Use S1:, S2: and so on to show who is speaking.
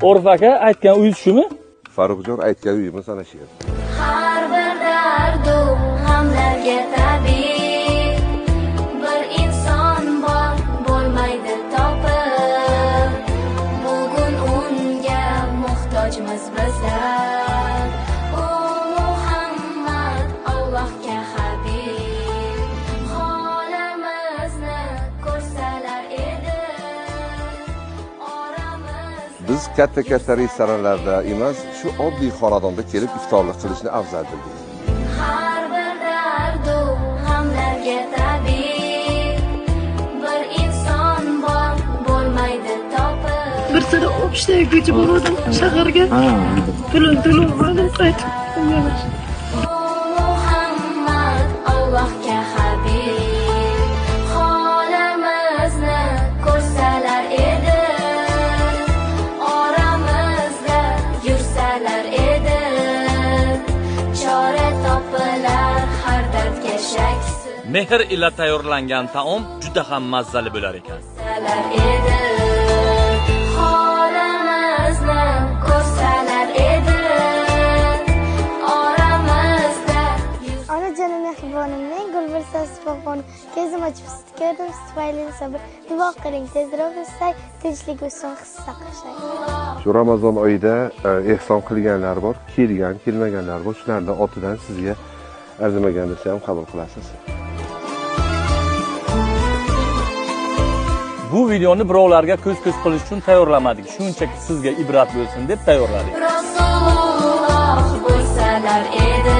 S1: O'rif aka aytgan uy shumi?
S2: Farruxjon aytgan uyimiz ana shu yerda.
S3: Har bir dardu hamlarga tabiiy. Bir inson bor bo'lmaydi topib. Bugun unga muhtojmiz bizlar. U Muhammad Allohga habib. Holimizni ko'rsalar edi.
S2: Biz katta restoranlarda emas, shu oddiy xonadonda kelib iftorlik qilishni afzal bildik.
S3: Har bir dardu hamlarga tabiiy. Bir inson bor bo'lmaydi topib.
S4: Bir sira o'qishdan ko'chib bordim shaharga. To'lov qilib qaytib keldim.
S3: Muhammad Allohga habib. Holimizni ko'rsalar edi. Oramizda yursalar edi. Chora topilar har dardga shaksiz.
S1: Mehr ila tayyorlangan taom juda ham mazali bo'lar ekan.
S3: Ko'rsalar edi. Holimizni ko'rsalar edi. Oramizda
S5: Onajonim mehribonimning Gulbirsa Sifaxonim ko'zim ochib sizni ko'rdim, siz tufayli sabr duo qiling, tezroq o'tsak, tinchlik uchun hissa qilshay.
S2: Shu Ramazon oyida ehson qilganlar bor, kelmaganlar bor. Shularning otidan sizga arzimagan desa ham qabul qilasiz.
S1: Bu videoni birovlarga ko'z-ko'z qilish uchun tayyorlamadik. Shunchaki sizga ibrat bo'lsin deb tayyorladik.
S3: Rasululloh bo'lsalar edi.